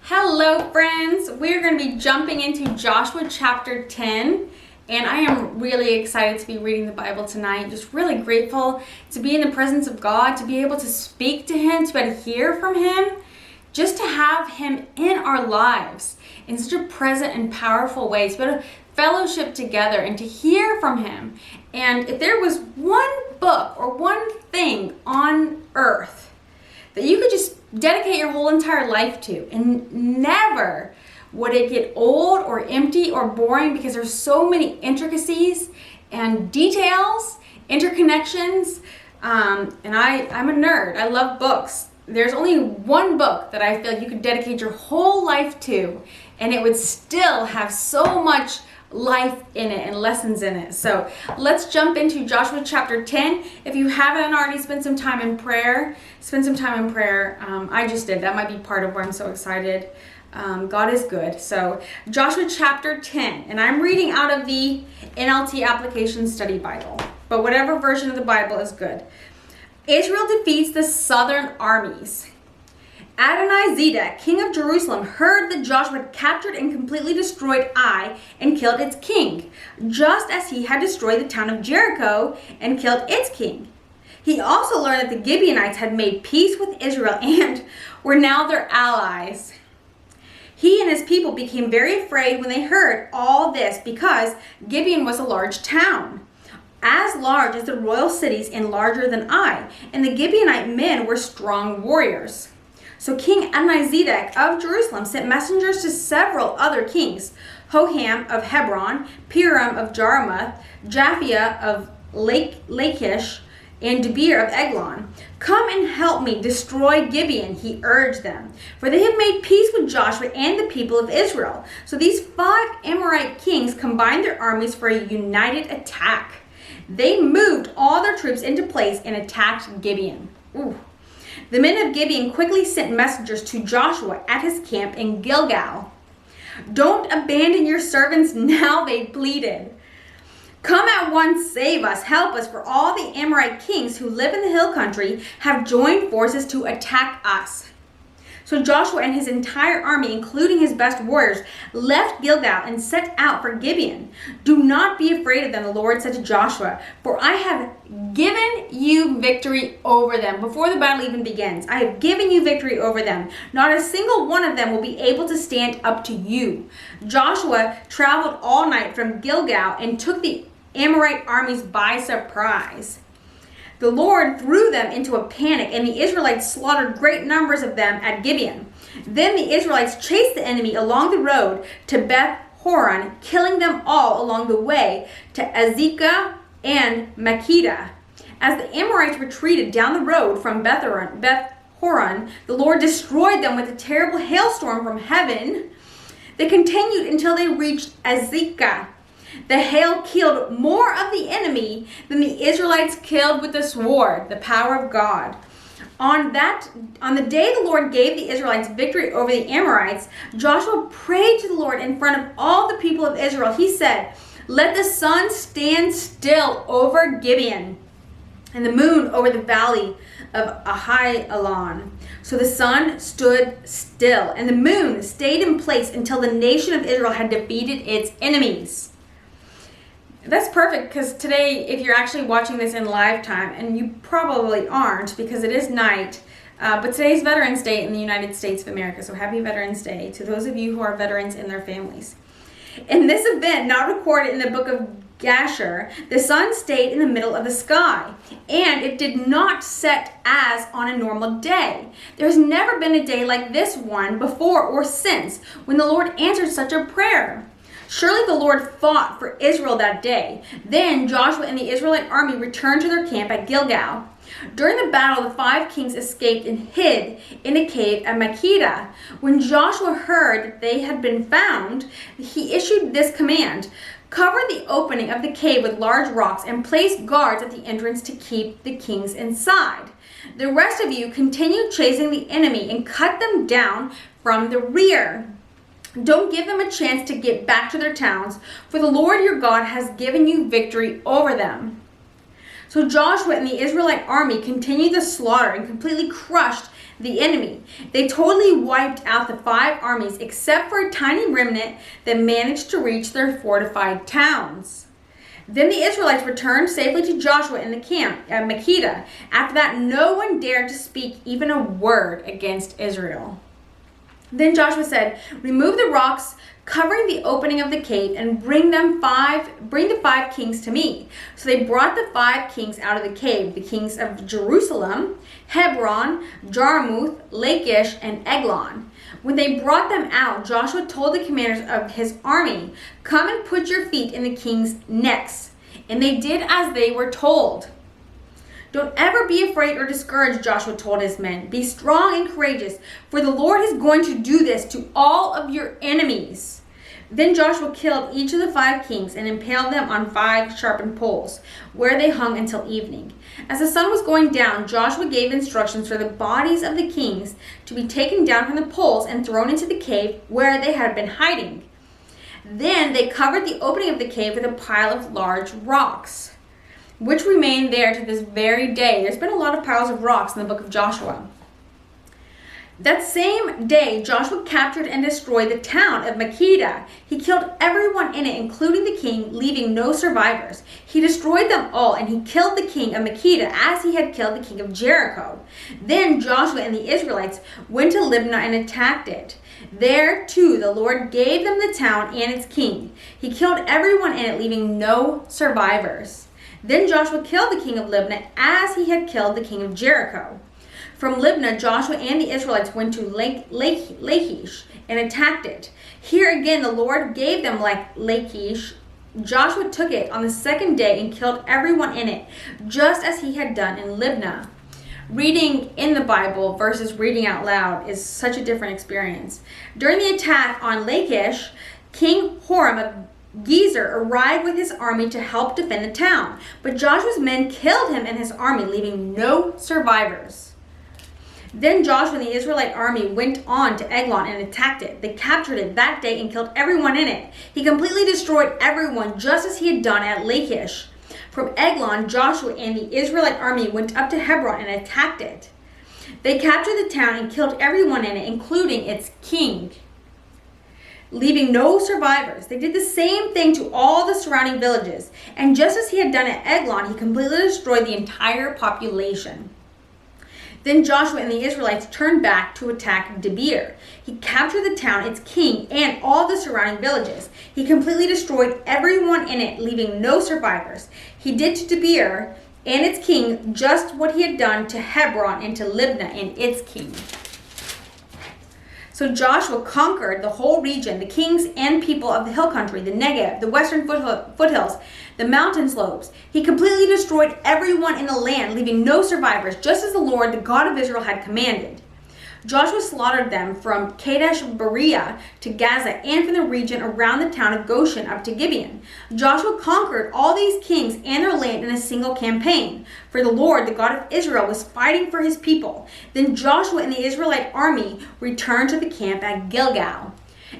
Hello friends, we're going to be jumping into Joshua chapter 10 and I am really excited to be reading the Bible tonight. Just really grateful to be in the presence of God, to be able to speak to Him, to be able to hear from Him, just to have Him in our lives in such a present and powerful way, to be able to fellowship together and to hear from Him. And if there was one book or one thing on earth that you could just dedicate your whole entire life to, and never would it get old or empty or boring, because there's so many intricacies and details, interconnections, and I'm a nerd. I love books. There's only one book that I feel you could dedicate your whole life to, and it would still have so much life in it and lessons in it. So let's jump into Joshua chapter 10. If you haven't already spent some time in prayer, spend some time in prayer. I just did. That might be part of why I'm so excited. God is good. So Joshua chapter 10, and I'm reading out of the NLT Application Study Bible, but whatever version of the Bible is good. Israel defeats the southern armies. Adoni-zedek, king of Jerusalem, heard that Joshua had captured and completely destroyed Ai and killed its king, just as he had destroyed the town of Jericho and killed its king. He also learned that the Gibeonites had made peace with Israel and were now their allies. He and his people became very afraid when they heard all this, because Gibeon was a large town, as large as the royal cities and larger than Ai, and the Gibeonite men were strong warriors. So King Adoni-zedek of Jerusalem sent messengers to several other kings, Hoham of Hebron, Piram of Jarmuth, Japhia of Lachish, and Debir of Eglon. "Come and help me destroy Gibeon," he urged them, "for they have made peace with Joshua and the people of Israel." So these 5 Amorite kings combined their armies for a united attack. They moved all their troops into place and attacked Gibeon. Ooh. The men of Gibeon quickly sent messengers to Joshua at his camp in Gilgal. "Don't abandon your servants now," they pleaded. "Come at once, save us, help us, for all the Amorite kings who live in the hill country have joined forces to attack us." So Joshua and his entire army, including his best warriors, left Gilgal and set out for Gibeon. "Do not be afraid of them," the Lord said to Joshua, "for I have given you victory over them." Before the battle even begins, "I have given you victory over them. Not a single one of them will be able to stand up to you." Joshua traveled all night from Gilgal and took the Amorite armies by surprise. The Lord threw them into a panic, and the Israelites slaughtered great numbers of them at Gibeon. Then the Israelites chased the enemy along the road to Beth Horon, killing them all along the way to Azekah and Makkedah. As the Amorites retreated down the road from Beth Horon, the Lord destroyed them with a terrible hailstorm from heaven. They continued until they reached Azekah. The hail killed more of the enemy than the Israelites killed with the sword, the power of God. On the day the Lord gave the Israelites victory over the Amorites, Joshua prayed to the Lord in front of all the people of Israel. He said, "Let the sun stand still over Gibeon, and the moon over the valley of Ahialon." So the sun stood still, and the moon stayed in place until the nation of Israel had defeated its enemies. That's perfect, because today, if you're actually watching this in live time, and you probably aren't because it is night, but today's Veterans Day in the United States of America, so happy Veterans Day to those of you who are veterans and their families. In this event, not recorded in the book of Jasher, the sun stayed in the middle of the sky, and it did not set as on a normal day. There's never been a day like this one before or since, when the Lord answered such a prayer. Surely the Lord fought for Israel that day. Then Joshua and the Israelite army returned to their camp at Gilgal. During the battle, the 5 kings escaped and hid in a cave at Makkedah. When Joshua heard that they had been found, he issued this command: "Cover the opening of the cave with large rocks and place guards at the entrance to keep the kings inside. The rest of you continue chasing the enemy and cut them down from the rear. Don't give them a chance to get back to their towns, for the Lord your God has given you victory over them." So Joshua and the Israelite army continued the slaughter and completely crushed the enemy. They totally wiped out the 5 armies except for a tiny remnant that managed to reach their fortified towns. Then the Israelites returned safely to Joshua in the camp at Makkedah. After that, no one dared to speak even a word against Israel. Then Joshua said, "Remove the rocks covering the opening of the cave and bring the 5 kings to me." So they brought the 5 kings out of the cave, the kings of Jerusalem, Hebron, Jarmuth, Lachish, and Eglon. When they brought them out, Joshua told the commanders of his army, "Come and put your feet in the kings' necks." And they did as they were told. "Don't ever be afraid or discouraged," Joshua told his men. "Be strong and courageous, for the Lord is going to do this to all of your enemies." Then Joshua killed each of the 5 kings and impaled them on 5 sharpened poles, where they hung until evening. As the sun was going down, Joshua gave instructions for the bodies of the kings to be taken down from the poles and thrown into the cave where they had been hiding. Then they covered the opening of the cave with a pile of large rocks, which remain there to this very day. There's been a lot of piles of rocks in the book of Joshua. That same day, Joshua captured and destroyed the town of Makkedah. He killed everyone in it, including the king, leaving no survivors. He destroyed them all, and he killed the king of Makkedah as he had killed the king of Jericho. Then Joshua and the Israelites went to Libnah and attacked it. There, too, the Lord gave them the town and its king. He killed everyone in it, leaving no survivors. Then Joshua killed the king of Libnah as he had killed the king of Jericho. From Libnah, Joshua and the Israelites went to Lachish and attacked it. Here again, the Lord gave them Lachish. Joshua took it on the 2nd day and killed everyone in it, just as he had done in Libnah. Reading in the Bible versus reading out loud is such a different experience. During the attack on Lachish, King Hoham of Gezer arrived with his army to help defend the town, but Joshua's men killed him and his army, leaving no survivors. Then Joshua and the Israelite army went on to Eglon and attacked it. They captured it that day and killed everyone in it. He completely destroyed everyone, just as he had done at Lachish. From Eglon, Joshua and the Israelite army went up to Hebron and attacked it. They captured the town and killed everyone in it, including its king, leaving no survivors. They did the same thing to all the surrounding villages. And just as he had done at Eglon, he completely destroyed the entire population. Then Joshua and the Israelites turned back to attack Debir. He captured the town, its king, and all the surrounding villages. He completely destroyed everyone in it, leaving no survivors. He did to Debir and its king just what he had done to Hebron and to Libnah and its king. So Joshua conquered the whole region, the kings and people of the hill country, the Negev, the western foothills, the mountain slopes. He completely destroyed everyone in the land, leaving no survivors, just as the Lord, the God of Israel, had commanded. Joshua slaughtered them from Kadesh Barnea to Gaza and from the region around the town of Goshen up to Gibeon. Joshua conquered all these kings and their land in a single campaign, for the Lord, the God of Israel, was fighting for his people. Then Joshua and the Israelite army returned to the camp at Gilgal.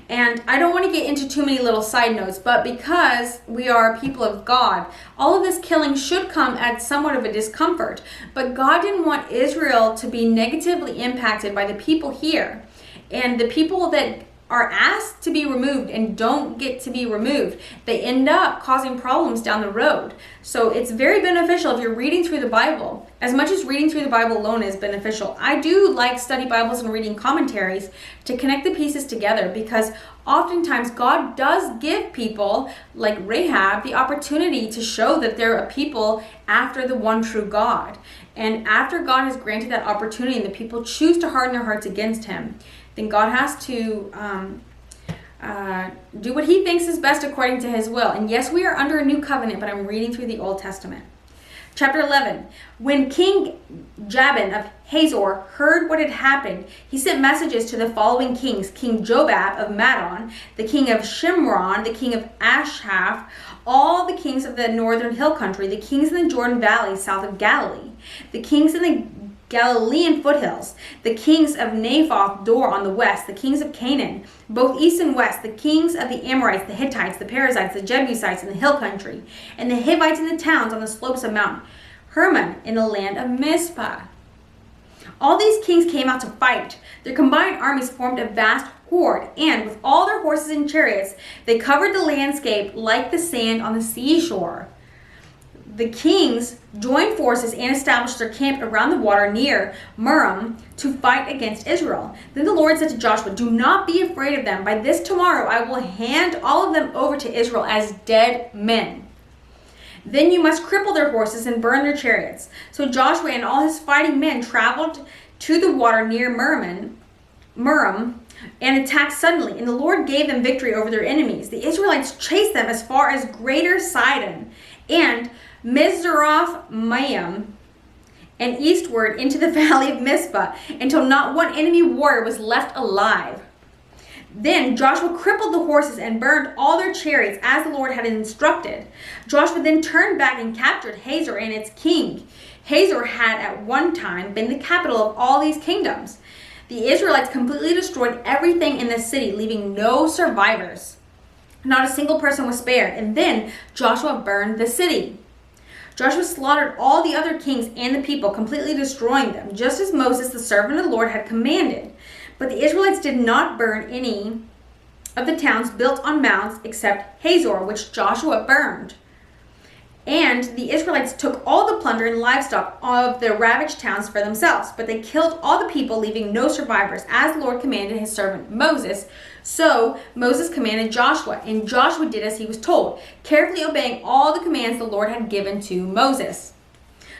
And I don't want to get into too many little side notes, but because we are people of God, all of this killing should come at somewhat of a discomfort. But God didn't want Israel to be negatively impacted by the people here. And the people that are asked to be removed and don't get to be removed, they end up causing problems down the road. So it's very beneficial if you're reading through the Bible. As much as reading through the Bible alone is beneficial, I do like study Bibles and reading commentaries to connect the pieces together, because oftentimes God does give people like Rahab the opportunity to show that they're a people after the one true God. And after God has granted that opportunity and the people choose to harden their hearts against him, then God has to do what he thinks is best according to his will. And yes, we are under a new covenant, but I'm reading through the Old Testament. Chapter 11. When King Jabin of Hazor heard what had happened, he sent messages to the following kings: King Jobab of Madon, the king of Shimron, the king of Ashaph, all the kings of the northern hill country, the kings in the Jordan Valley south of Galilee, the kings in the Galilean foothills, the kings of Naphoth Dor on the west, the kings of Canaan, both east and west, the kings of the Amorites, the Hittites, the Perizzites, the Jebusites in the hill country, and the Hivites in the towns on the slopes of Mount Hermon in the land of Mizpah. All these kings came out to fight. Their combined armies formed a vast horde, and with all their horses and chariots, they covered the landscape like the sand on the seashore. The kings joined forces and established their camp around the water near Merom to fight against Israel. Then the Lord said to Joshua, "Do not be afraid of them. By this tomorrow I will hand all of them over to Israel as dead men. Then you must cripple their horses and burn their chariots." So Joshua and all his fighting men traveled to the water near Merom and attacked suddenly, and the Lord gave them victory over their enemies. The Israelites chased them as far as Greater Sidon and Mizrath-Maim and eastward into the valley of Mizpah until not one enemy warrior was left alive. Then Joshua crippled the horses and burned all their chariots as the Lord had instructed. Joshua then turned back and captured Hazor and its king. Hazor had at one time been the capital of all these kingdoms. The Israelites completely destroyed everything in the city, leaving no survivors. Not a single person was spared. And then Joshua burned the city. Joshua slaughtered all the other kings and the people, completely destroying them, just as Moses, the servant of the Lord, had commanded. But the Israelites did not burn any of the towns built on mounds except Hazor, which Joshua burned. And the Israelites took all the plunder and livestock of the ravaged towns for themselves, but they killed all the people, leaving no survivors, as the Lord commanded his servant Moses. So Moses commanded Joshua, and Joshua did as he was told, carefully obeying all the commands the Lord had given to Moses.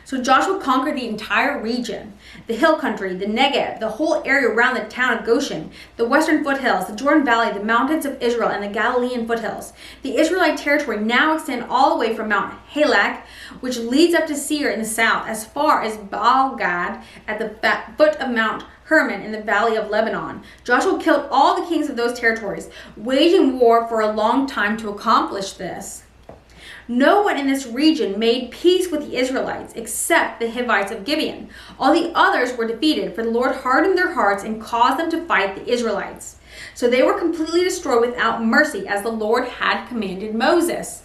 So Joshua conquered the entire region, the hill country, the Negev, the whole area around the town of Goshen, the western foothills, the Jordan Valley, the mountains of Israel, and the Galilean foothills. The Israelite territory now extends all the way from Mount Halak, which leads up to Seir in the south, as far as Baal-gad at the foot of Mount Hermon in the valley of Lebanon. Joshua killed all the kings of those territories, waging war for a long time to accomplish this. No one in this region made peace with the Israelites except the Hivites of Gibeon. All the others were defeated, for the Lord hardened their hearts and caused them to fight the Israelites. So they were completely destroyed without mercy, as the Lord had commanded Moses.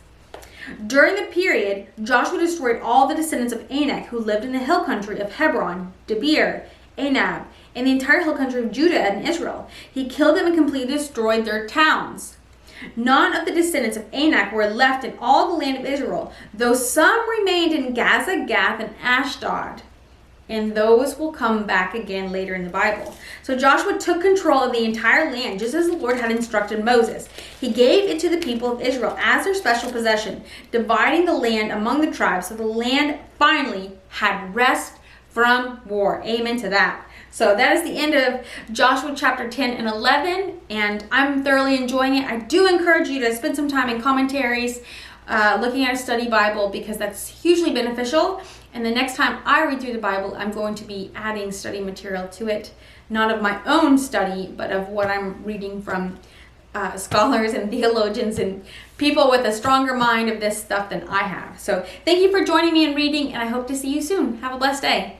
During the period, Joshua destroyed all the descendants of Anak who lived in the hill country of Hebron, Debir, Anab, and the entire hill country of Judah and Israel. He killed them and completely destroyed their towns. None of the descendants of Anak were left in all the land of Israel, though some remained in Gaza, Gath, and Ashdod. And those will come back again later in the Bible. So Joshua took control of the entire land, just as the Lord had instructed Moses. He gave it to the people of Israel as their special possession, dividing the land among the tribes, so the land finally had rest from war. Amen to that. So that is the end of Joshua chapter 10 and 11, and I'm thoroughly enjoying it. I do encourage you to spend some time in commentaries, looking at a study Bible, because that's hugely beneficial. And the next time I read through the Bible, I'm going to be adding study material to it, not of my own study, but of what I'm reading from scholars and theologians and people with a stronger mind of this stuff than I have. So thank you for joining me in reading, and I hope to see you soon. Have a blessed day.